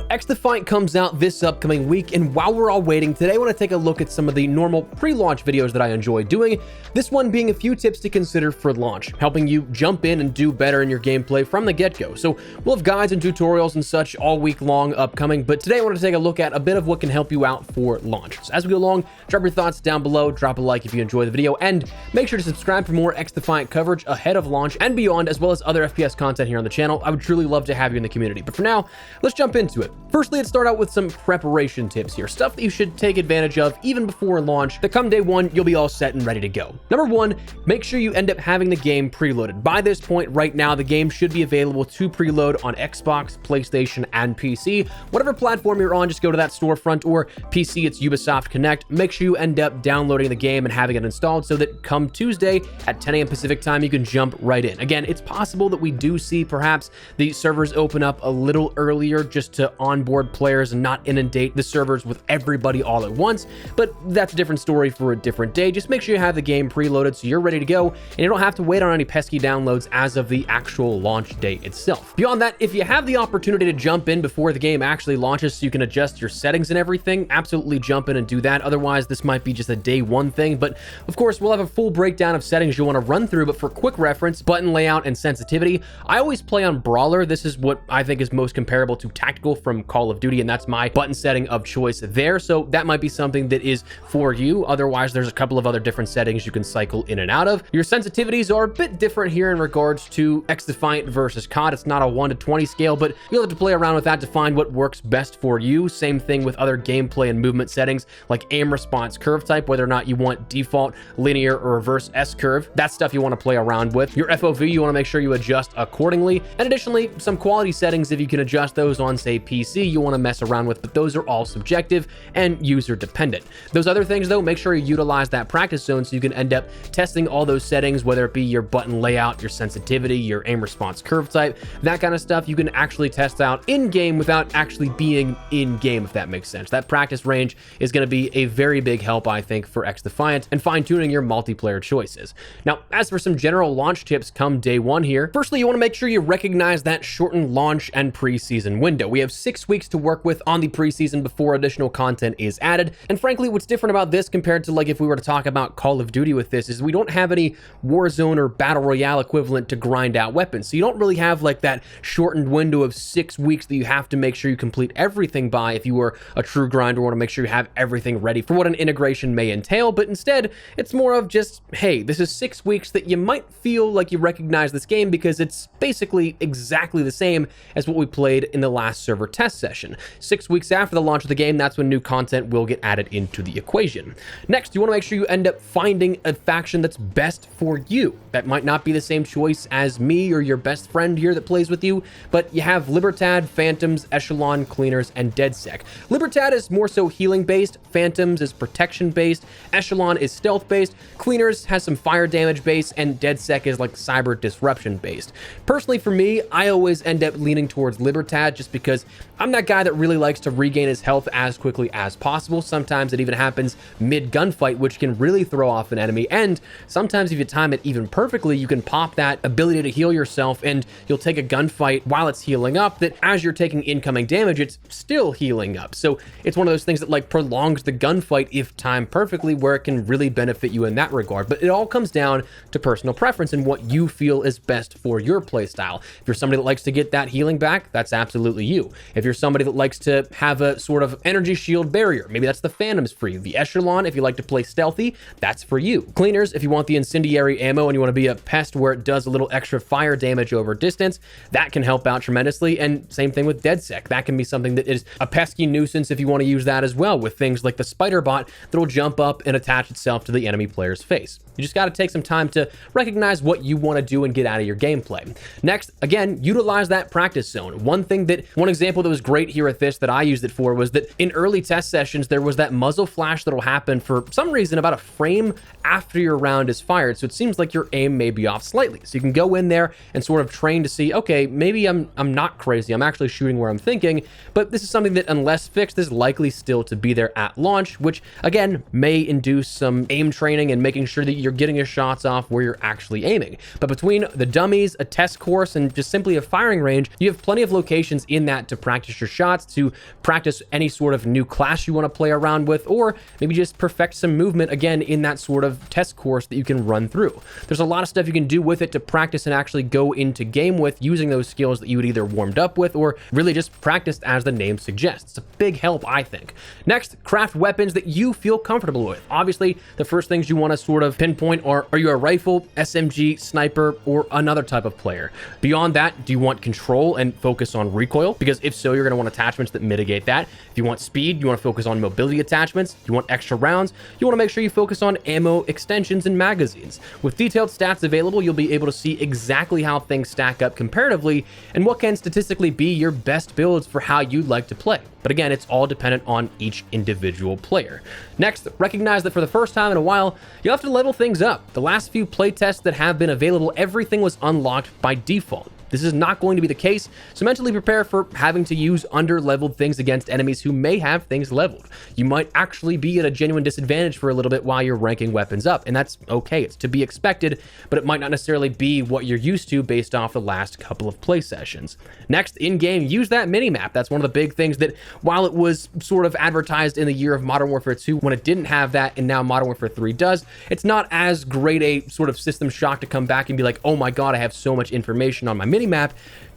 XDefiant comes out this upcoming week, and while we're all waiting, today I want to take a look at some of the normal pre-launch videos that I enjoy doing, this one being a few tips to consider for launch, helping you jump in and do better in your gameplay from the get-go. So we'll have guides and tutorials and such all week long upcoming, but today I want to take a look at a bit of what can help you out for launch. So as we go along, drop your thoughts down below, drop a like if you enjoy the video, and make sure to subscribe for more XDefiant coverage ahead of launch and beyond, as well as other FPS content here on the channel. I would truly love to have you in the community. But for now, let's jump into it. Firstly, let's start out with some preparation tips here, stuff that you should take advantage of even before launch, that come day one, you'll be all set and ready to go. Number one, make sure you end up having the game preloaded. By this point right now, the game should be available to preload on Xbox, PlayStation, and PC. Whatever platform you're on, just go to that storefront, or PC, it's Ubisoft Connect. Make sure you end up downloading the game and having it installed so that come Tuesday at 10 a.m. Pacific time, you can jump right in. Again, it's possible that we do see perhaps the servers open up a little earlier just to onboard players and not inundate the servers with everybody all at once, but that's a different story for a different day. Just make sure you have the game preloaded so you're ready to go and you don't have to wait on any pesky downloads as of the actual launch date itself. Beyond that, if you have the opportunity to jump in before the game actually launches so you can adjust your settings and everything, absolutely jump in and do that. Otherwise, this might be just a day one thing, but of course, we'll have a full breakdown of settings you'll want to run through. But for quick reference, button layout and sensitivity, I always play on Brawler. This is what I think is most comparable to Tactical from Call of Duty, and that's my button setting of choice there. So that might be something that is for you. Otherwise, there's a couple of other different settings you can cycle in and out of. Your sensitivities are a bit different here in regards to XDefiant versus COD. It's not a 1 to 20 scale, but you'll have to play around with that to find what works best for you. Same thing with other gameplay and movement settings like aim response curve type, whether or not you want default, linear, or reverse S curve. That's stuff you want to play around with. Your FOV, you want to make sure you adjust accordingly. And additionally, some quality settings, if you can adjust those on, say, PC, you want to mess around with, but those are all subjective and user dependent. Those other things, though, make sure you utilize that practice zone so you can end up testing all those settings, whether it be your button layout, your sensitivity, your aim response curve type, that kind of stuff you can actually test out in-game without actually being in-game, if that makes sense. That practice range is going to be a very big help, I think, for XDefiant and fine-tuning your multiplayer choices. Now, as for some general launch tips come day one here, firstly, you want to make sure you recognize that shortened launch and preseason window. We have 6 weeks to work with on the preseason before additional content is added. And frankly, what's different about this compared to, like, if we were to talk about Call of Duty with this, is we don't have any Warzone or Battle Royale equivalent to grind out weapons. So you don't really have like that shortened window of 6 weeks that you have to make sure you complete everything by if you were a true grinder, want to make sure you have everything ready for what an integration may entail. But instead, it's more of just, hey, this is 6 weeks that you might feel like you recognize this game because it's basically exactly the same as what we played in the last server test session. 6 weeks after the launch of the game, that's when new content will get added into the equation. Next, you want to make sure you end up finding a faction that's best for you. That might not be the same choice as me or your best friend here that plays with you, but you have Libertad, Phantoms, Echelon, Cleaners, and DedSec. Libertad is more so healing based, Phantoms is protection based, Echelon is stealth based, Cleaners has some fire damage based, and DedSec is like cyber disruption based. Personally, for me, I always end up leaning towards Libertad just because I'm that guy that really likes to regain his health as quickly as possible. Sometimes it even happens mid-gunfight, which can really throw off an enemy, and sometimes if you time it even perfectly, you can pop that ability to heal yourself and you'll take a gunfight while it's healing up that as you're taking incoming damage, it's still healing up. So it's one of those things that like prolongs the gunfight if timed perfectly, where it can really benefit you in that regard. But it all comes down to personal preference and what you feel is best for your playstyle. If you're somebody that likes to get that healing back, that's absolutely you. If you're somebody that likes to have a sort of energy shield barrier, maybe that's the Phantoms for you. The Echelon, if you like to play stealthy, that's for you. Cleaners, if you want the incendiary ammo and you want to be a pest where it does a little extra fire damage over distance, that can help out tremendously. And same thing with DedSec. That can be something that is a pesky nuisance if you want to use that as well, with things like the spider bot that'll jump up and attach itself to the enemy player's face. You just got to take some time to recognize what you want to do and get out of your gameplay. Next, again, utilize that practice zone. One example that was great here at this that I used it for was that in early test sessions, there was that muzzle flash that'll happen for some reason about a frame after your round is fired. So it seems like your aim may be off slightly. So you can go in there and sort of train to see, okay, maybe I'm not crazy. I'm actually shooting where I'm thinking, but this is something that unless fixed is likely still to be there at launch, which again, may induce some aim training and making sure that you're you're getting your shots off where you're actually aiming. But between the dummies, a test course, and just simply a firing range, you have plenty of locations in that to practice your shots, to practice any sort of new class you want to play around with, or maybe just perfect some movement again in that sort of test course that you can run through. There's a lot of stuff you can do with it to practice and actually go into game with using those skills that you would either warmed up with or really just practiced as the name suggests. It's a big help, I think. Next, craft weapons that you feel comfortable with. Obviously, the first things you want to sort of pinpoint are you a rifle, SMG, sniper, or another type of player? Beyond that, do you want control and focus on recoil? Because if so, you're going to want attachments that mitigate that. If you want speed, you want to focus on mobility attachments. If you want extra rounds, you want to make sure you focus on ammo extensions and magazines. With detailed stats available, you'll be able to see exactly how things stack up comparatively and what can statistically be your best builds for how you'd like to play. But again, it's all dependent on each individual player. Next, recognize that for the first time in a while, you'll have to level things up. The last few playtests that have been available, everything was unlocked by default. This is not going to be the case, so mentally prepare for having to use under-leveled things against enemies who may have things leveled. You might actually be at a genuine disadvantage for a little bit while you're ranking weapons up, and that's okay. It's to be expected, but it might not necessarily be what you're used to based off the last couple of play sessions. Next, in-game, use that mini-map. That's one of the big things that, while it was sort of advertised in the year of Modern Warfare 2 when it didn't have that, and now Modern Warfare 3 does, it's not as great a sort of system shock to come back and be like, oh my god, I have so much information on my minimap.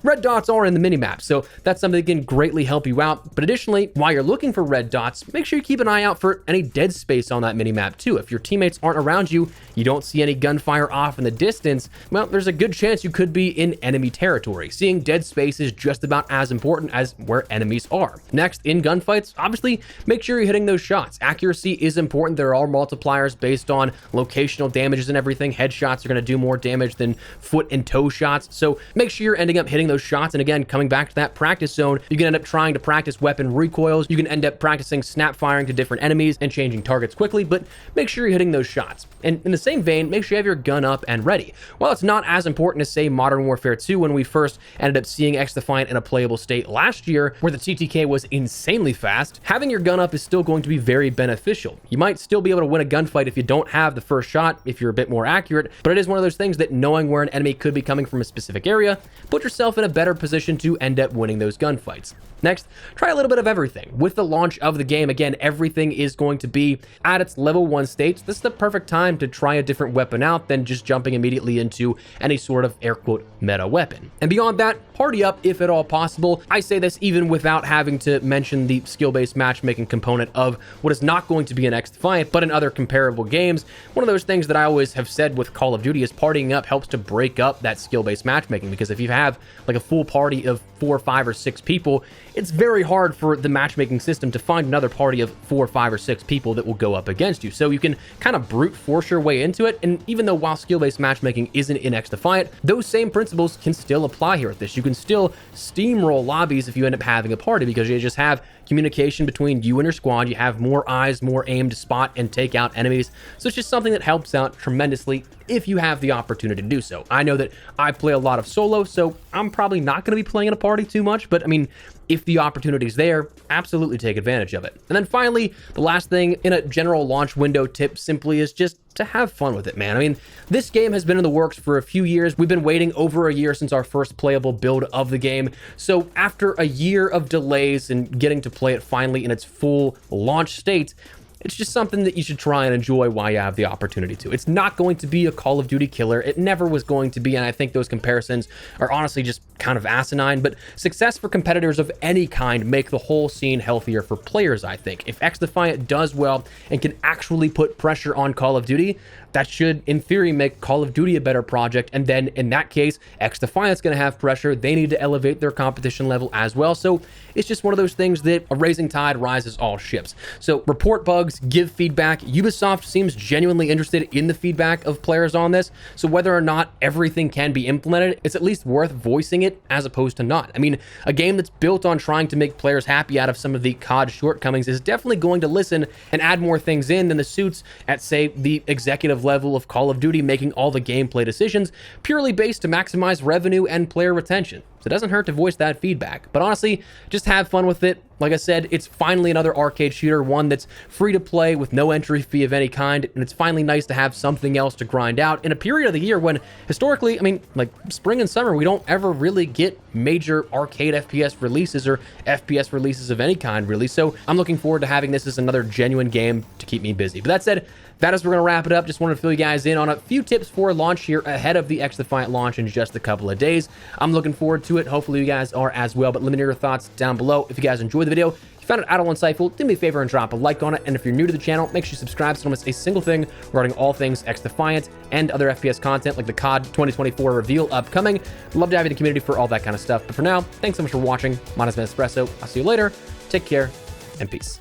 Red dots are in the minimap, so that's something that can greatly help you out. But additionally, while you're looking for red dots, make sure you keep an eye out for any dead space on that minimap too. If your teammates aren't around you, you don't see any gunfire off in the distance, well, there's a good chance you could be in enemy territory. Seeing dead space is just about as important as where enemies are. Next, in gunfights, obviously, make sure you're hitting those shots. Accuracy is important. There are multipliers based on locational damages and everything. Headshots are going to do more damage than foot and toe shots, so make sure you're ending up hitting those shots. And again, coming back to that practice zone, you can end up trying to practice weapon recoils. You can end up practicing snap firing to different enemies and changing targets quickly, but make sure you're hitting those shots. And in the same vein, make sure you have your gun up and ready. While it's not as important as, say, Modern Warfare 2, when we first ended up seeing XDefiant in a playable state last year, where the TTK was insanely fast, having your gun up is still going to be very beneficial. You might still be able to win a gunfight if you don't have the first shot, if you're a bit more accurate, but it is one of those things that knowing where an enemy could be coming from a specific area, put yourself in a better position to end up winning those gunfights. Next, try a little bit of everything. With the launch of the game, again, everything is going to be at its level 1 state. This is the perfect time to try a different weapon out than just jumping immediately into any sort of air quote meta weapon. And beyond that, party up if at all possible. I say this even without having to mention the skill-based matchmaking component of what is not going to be an XDefiant, but in other comparable games. One of those things that I always have said with Call of Duty is partying up helps to break up that skill-based matchmaking, because if you have like a full party of 4, 5, or 6 people, it's very hard for the matchmaking system to find another party of 4, 5, or 6 people that will go up against you. So you can kind of brute force your way into it. And even though while skill-based matchmaking isn't in XDefiant, those same principles can still apply here at this. You can still steamroll lobbies if you end up having a party, because you just have communication between you and your squad. You have more eyes, more aim to spot and take out enemies. So it's just something that helps out tremendously if you have the opportunity to do so. I know that I play a lot of solo, so I'm probably not going to be playing in a party too much, but I mean, if the opportunity's there, absolutely take advantage of it. And then finally, the last thing in a general launch window tip simply is just to have fun with it, man. I mean, this game has been in the works for a few years. We've been waiting over a year since our first playable build of the game. So after a year of delays and getting to play it finally in its full launch state, it's just something that you should try and enjoy while you have the opportunity to. It's not going to be a Call of Duty killer. It never was going to be, and I think those comparisons are honestly just kind of asinine, but success for competitors of any kind make the whole scene healthier for players, I think. If XDefiant does well and can actually put pressure on Call of Duty, that should, in theory, make Call of Duty a better project, and then, in that case, XDefiant's going to have pressure. They need to elevate their competition level as well, so it's just one of those things that a rising tide rises all ships. So report bugs, give feedback. Ubisoft seems genuinely interested in the feedback of players on this, so whether or not everything can be implemented, it's at least worth voicing it as opposed to not. I mean, a game that's built on trying to make players happy out of some of the COD shortcomings is definitely going to listen and add more things in than the suits at, say, the executive competitive level of Call of Duty, making all the gameplay decisions purely based to maximize revenue and player retention. So it doesn't hurt to voice that feedback. But honestly, just have fun with it. Like I said, it's finally another arcade shooter, one that's free to play with no entry fee of any kind, and it's finally nice to have something else to grind out in a period of the year when historically, I mean, like spring and summer, we don't ever really get major arcade FPS releases or FPS releases of any kind, really. So I'm looking forward to having this as another genuine game to keep me busy. But that said, that is where we're going to wrap it up. Just wanted to fill you guys in on a few tips for launch here ahead of the XDefiant launch in just a couple of days. I'm looking forward to it. Hopefully you guys are as well, but let me know your thoughts down below. If you guys enjoyed the video, if you found it at all insightful, do me a favor and drop a like on it. And if you're new to the channel, make sure you subscribe so you don't miss a single thing regarding all things XDefiant and other FPS content like the COD 2024 reveal upcoming. Love to have you in the community for all that kind of stuff. But for now, thanks so much for watching. My name is Espresso. I'll see you later. Take care and peace.